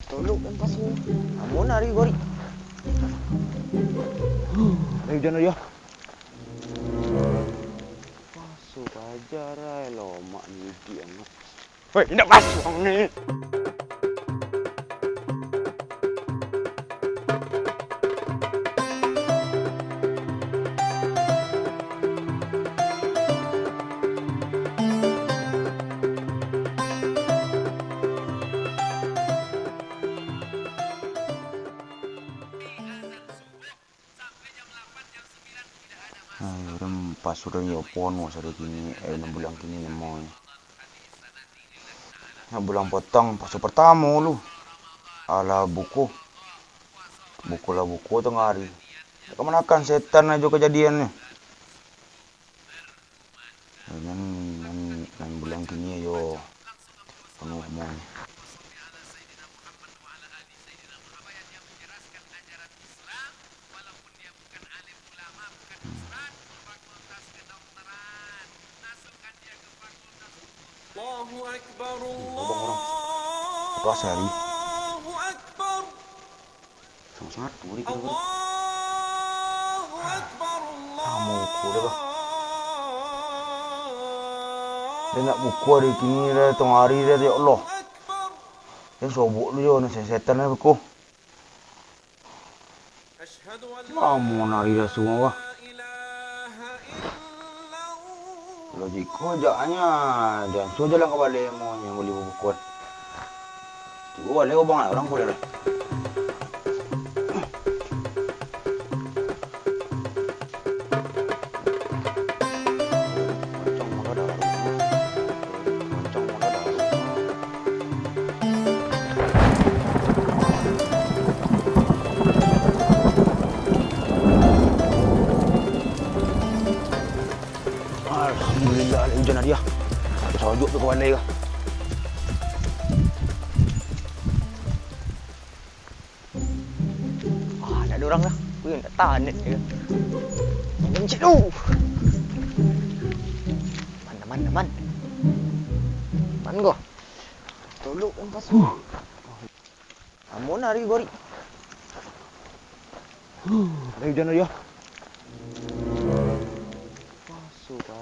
Tolong dan pasu. Amun hari gori. Ayo jangan ya. Pasu aja rai lo mak ni dia. Woi, tidak pasu ni. Pas sudah nyopono sudah kini 6 bulan kini nyemoy. Nah bulan potong pas pertama lu. Ala buku lah buku tengah hari. Kemana kan setan aja kejadiannya. Nan bulan kini yo penuh mon. Allahu Akbar, Allahu Akbar. Sangat turi kita. Allahu Akbar. Kamu kuda bah. Dia nak buku hari kini dah tengah hari dah ya Allah. Yang sobok lu jo nak setan dah buku. Kamu nari dah semua bah. Kalau jika jaknya jangan suruh jalan ke balik mau yang boleh bukuan. Tiba balik bang orang boleh dah. Alhamdulillah hujan dia. Sojuk tu kawan dia. Dah ada orang dah. Ui tak tahan dia. Mencit tu. Man. Man go. Tolong dan pasu. Amun hari gori. Ada hujan dia.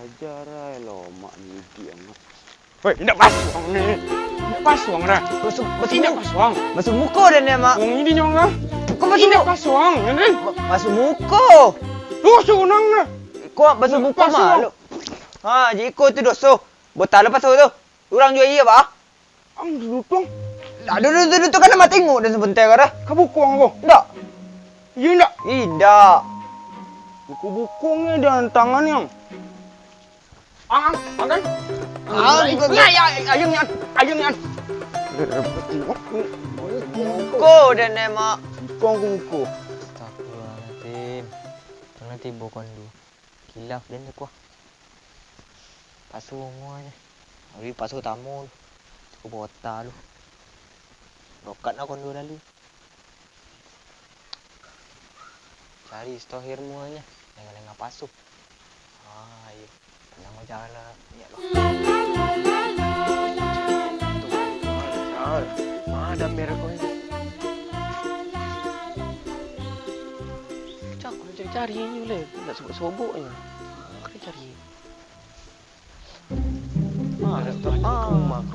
Aja rai lo mak ni dia. Woi, tidak pasuang ni. Tidak pasuang dah. Tidak pasuang. Masuk muka dan ya mak. Yang ini nyong ah. Kau masuk tidak pasuang, kan? Masuk muka. Lu sunang dah. Kau masuk muka malu. Ha, jiko tu doso. Botal lepas tu. Orang jual iya bah. Ang lutong. Dah dulu tu kan mak tengok dan sebentar dah. Kau bukong kau? Tak. Iya tak? Tidak. Buku-bukungnya dan tangan yang. Angkan. Ayang ni. Buku dan ya mak. Buku. Astagfirullahaladzim. Nanti bukan dulu. Kilaf dan aku. Pasu semuanya. Hari pasu tamu. Aku bota lu. Rokat nak kondu lalu. Cari stohir semuanya. Lengah-lengah pasu. Iya. Tenang aja lah. Ya loh. Ada merek kau ini. Cak, kau cari ini boleh. Tak sobok je. Kau cari.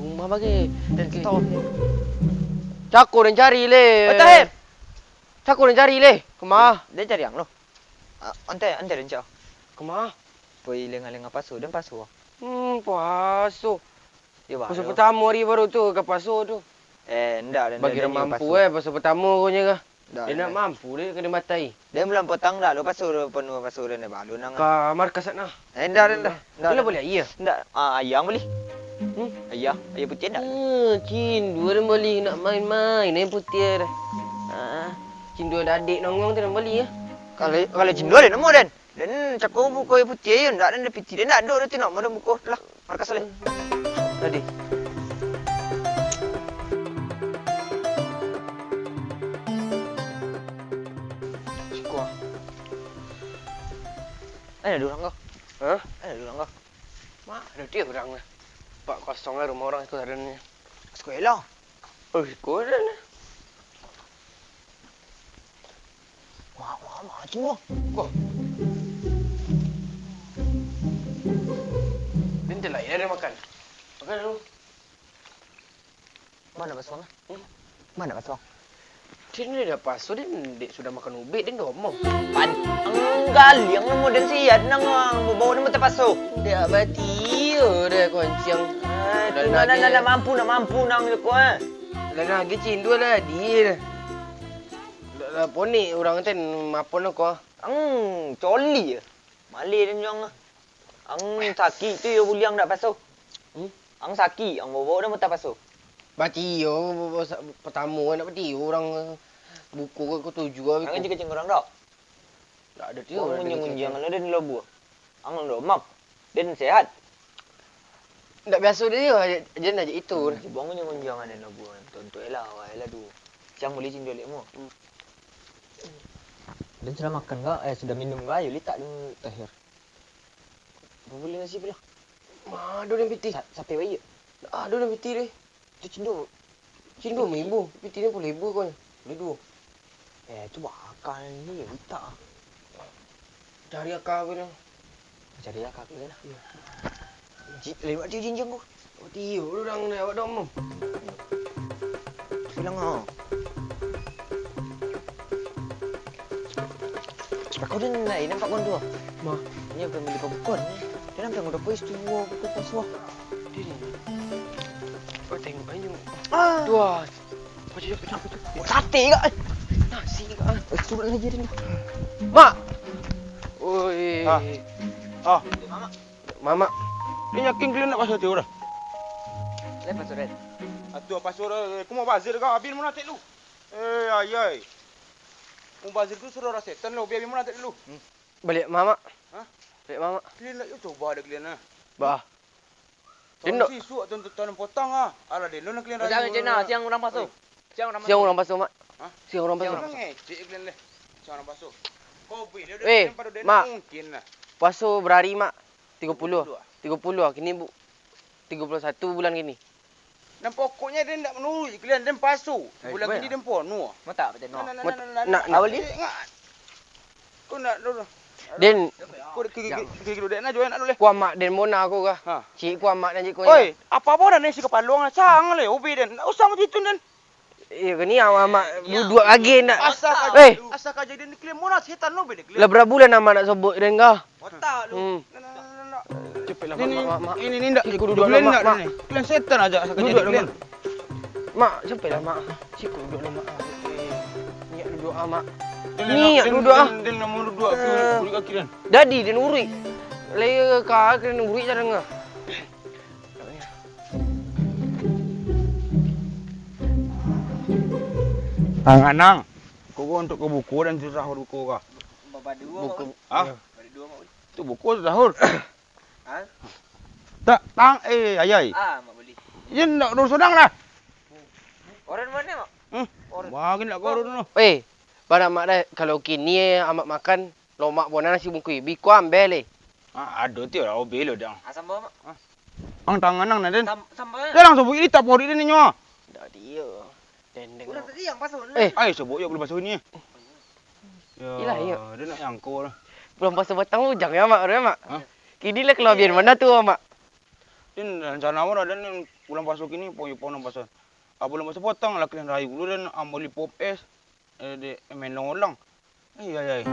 Rumah bagi. Cak, kau cari le. Tahir. Cak, kau cari le. Kemah? Dia cari yang lo. Ante dan cak. Kemah? Pergi lengah-lengah pasu dan pasu. Pasu. Ya bah. Pasu pertama hari baru tu ke pasu tu. Enggak. Bagi dia mampu pasu pertama kau nya ke? Dia nak mampu dia kena matai. Dia belum potong dah lo pasu penuh pasu dan balu nang. Ka markas sana. Enggak. Boleh boleh iya. Enggak. Ayang boleh. Ayah putih enggak? Cin dua dia beli nak main-main ni putih dah. Cin dua dah adik nongong tu nak beli ya. Kalau cin dua dia nemu dan. Dan cakap buku putih je enggak ada putih dia enggak ada tu nak mau buku lah. Markas leh. Tadi. Ada dua orang kau. Hah? Ada dua orang kau. Mak, ada dia orang lah. 4-0 lah rumah orang sekolah dan ni. Sekolah. Oh, sekolah ni. semua. Kok? Nanti lah ya ada makan. Makan dulu. Mana Basuang? Mana Basuang? Dia ni dah pasu dia dek sudah makan ubi dia dah omong. Pan, enggal yang nemu dan siat nang bawa nama terpasu. Dia abati dah konciang. Nak mampu nang ko eh. Lah nak cindu lah dia. Lah poni orang ten mapon ko. Coli je. Malay dan jong. Saki tu yo buliang dak pasu. Saki, bawa nama terpasu. Bati yo pertama nak bati orang buku ko tuju ah. Ang kecing orang dak. Tak ada dia. Orang munjang ala dan labu. Ndo map. Dan sehat. Tak biasa dia je nak je itu. Bangun munjang dan labu. Tonton elah tu. Siang boleh cindol lek mu. Dan sudah makan enggak? Sudah minum enggak? Ayo letak dulu Tahir. Boleh nasi pula. Aduh dan piti. Sampai bayi. Aduh dan piti dia. Tu cindol. Cindu RM1,000. Piti ni RM10,000 kau. Boleh dua. Tu bakal ni letak. Cari akak apa dia. Cari akak dulu lah. Lewat dia jinjang kau. Bati yo orang ni awak dah omong. Bilang ah. Kau dah nampak kau tu? Ma, ni bukan beli popcorn ni. Dia nampak kau dah pois tu pukul paswa. dia ni. Kau tengok banyu. Ah. Dua. Pacik. Sate ke? Nasi ke? Surat lagi dia ni. Mak. Oi. Mama. Ni yakin kalian nak pasal tu dah. Lepas surat. Atu pasal aku mau bazir kau abin mana tak lu. Ayai. Mau bazir tu suruh rasa setan lu biar mana tak lu. Balik mama. Ha? Balik mama. Kalian nak coba ada kalian ah. Bah. Tendok. Si suak tanam potong ah. Ala dia lu nak kalian Jangan cina, siang orang pasuk. Siang orang basuh mak. Ha? Siang orang basuh. Jangan cik kalian leh. Jangan basuh. Kau beli Eh, mak. mungkin lah. Basuh berhari mak. 30 lah. Kini 31 bulan kini. Dan pokoknya dia tak menurut kalian dan pasu. Bulan baik ini dia pono. Mata macam Nak Awal ni? Kau nak dulu. Den Kau kira dia nak join nak dulu. kuah mak den mona aku kah? Ha. Cik kuah mak dan cik kuah. Oi, apa dah ni si kepalong lah. Cang le, ubi dan. Tak usah macam itu dan. Eh kini awak mak duduk lagi nak. Asal kau jadi ni kalian mana setan lo beda kalian. Lah berapa bulan nama nak sobok den kah? Otak lu. Cepatlah mak. Ini tak. Cikgu duduk Kalian mak. tak ni. Kalian setan aja asal kau jadi kalian. Mak, cepatlah mak. Cikgu duduk mak. Niat duduk mak. Niat duduk ah. Dia nak mau duduk aku kulit kaki dan. Dadi den urui. Laya kah kena urui cara ngah. Tanganang. Kau untuk ke buku dan sahur buku kah? Buku. Ah? Tu buku sahur. Tak, ayai. Mak boleh. Ye nak dur sedang dah. Orang mana mak? Bagi nak kau dulu. Eh, barang mak dah kalau kini amak makan lomak bona nasi bungkui. Biku ambil Ada tu lah obelo dah. Asam bawa mak. Ang tanganang na din. Sambal. Dia langsung buat ini tak pori dia ni nyo. Dah dia. Den Udah tadi yang pasal. Ay, sebut yo belum basuh ni. Ya. Ilah, ya. Dia nak yang kau lah. belum pasal batang ujang ya mak, mak. Ha? Kini lah kelebihan mana tu mak? Dia rencana awak dan bulan basuh kini poyo pono basuh. Belum basuh potong lah kalian rayu dulu dan ambil pop es. Dia main long. Ay.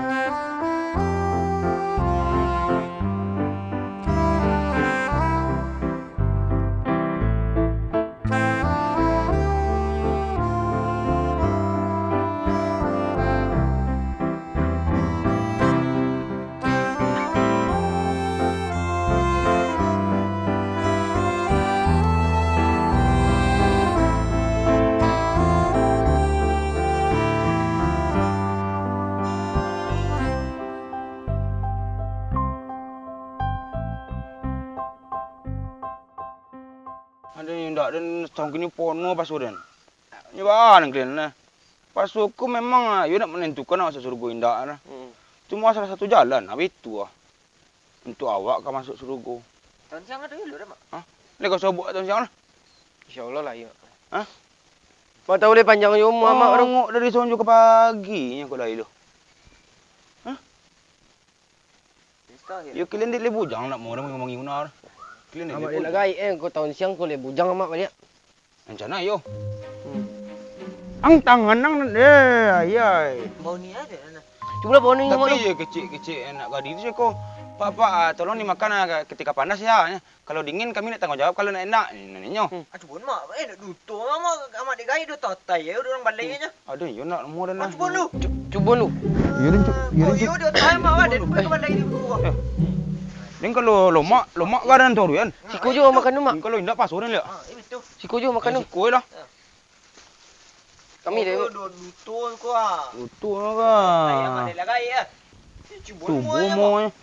Ada yang tak dan tahun kini pono basuh dan. Ni bahan kalian lah. Basuhku memang you nak menentukan awak surga indah lah. Cuma salah satu jalan, habis itu lah. Untuk awak kan masuk surga. Tahun siang ada dulu dah mak. Ni kau sobok tahun siang lah. InsyaAllah lah ya. Ha? Mak tahu boleh panjang umur mak orang. Tengok dari sonjo ke pagi ni aku dah itu. Ha? Ya kalian dia bujang nak mau orang ngomongin unar. Kalian Amat dia dia lagai kau tahun siang kau le bujang amat balik. Rencana yo. Ang tangan nang ayai. Bau ni ada nah. Cuba bau ni Tapi ya kecil enak gadi itu sih kok. Pak, tolong dimakan ketika panas ya. Kalau dingin kami nak tanggung jawab, kalau nak enak nyo. Acubun mak, nak duto amat dia gaya dia tatai ya orang balaynya. Ada yo nak mau dan. Acubun lu. Cuba lu. Yurin Yo dia tatai mak dia ke balai dia buang. Then kalau lomak garan tu kan. Siko jo makan tu mak. Kalau indak pas orang le. Itu. Siko jo makan tu. Koi lah. Kami dia. Duto ko ah. Betul lah. Ayam ada lagi ya. Cubun Tubuh mo.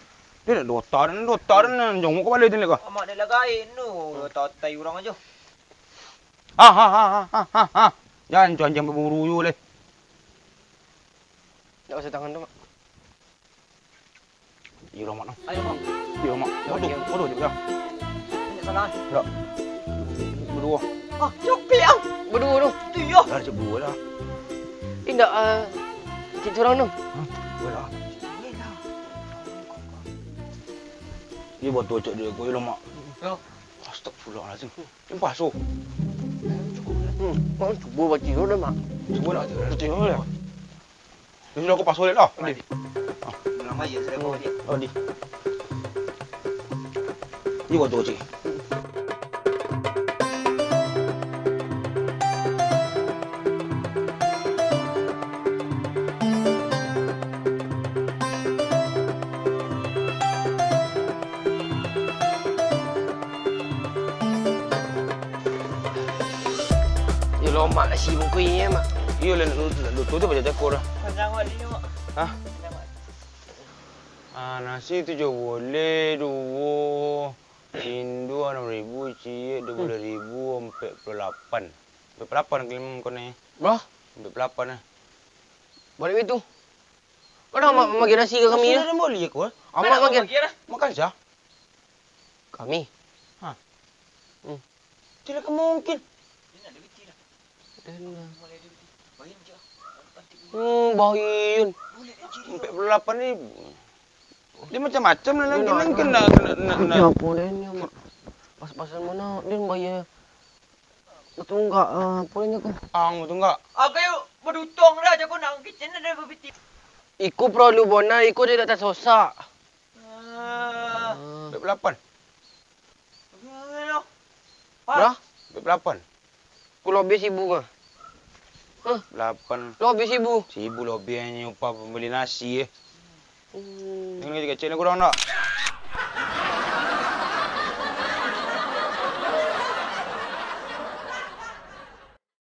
Dia nak dotar jong ko balik din le ko. Amat ada lagi nu tatai orang aja. Ha. Jangan berburu yo le. Tak usah tangan tu mak. Yo mak. Ayo mak. Yo mak. Bodoh dia. Ini salah. Ya. Berdua. Ah, cukup yang. Berdua tu. Tu yo. Dah cebur lah. Indak cik orang tu. Boleh. Dia buat tu cak dia kau mak. Yo. Astagfirullahalazim. Ini pasu. Mak cuba baca tu dah mak. Cuba lah. Tengok lah. Dia sudah aku pasu lah. Lama je saya bawa dia. Oh, di. Ini buat tu cik. Ya lo mak lah sibuk kuih mak. Iya lah, lu tu baca tekor dah. Panjang wali ni mak. Hah? Nasi tu je boleh 2 Hindu 6,000 cik 12,000 48. 48 klaim kau ni. Bah, 48 lah. balik itu. Kau dah mak bagi nasi ke kami ya? Sudah boleh aku. Amak bagi. Makan saja. Kami. Tidak mungkin. Bahayun. 48,000. Dia macam-macam lah lagi Nak. kena. Ya apa dia ni mak. Pas-pasan mana dia bayar. Betul enggak apa dia kau? Betul enggak? Aku yuk berdutong dah je kau nak kitchen ada berbiti. Iku perlu bona, iku dia tak sosak. 48. Berah? 48. Aku lebih sibuk ke? 8. Lebih sibuk. Sibuk lebihnya upah pembeli nasi. Ini kecil-kecil ni kurang tak?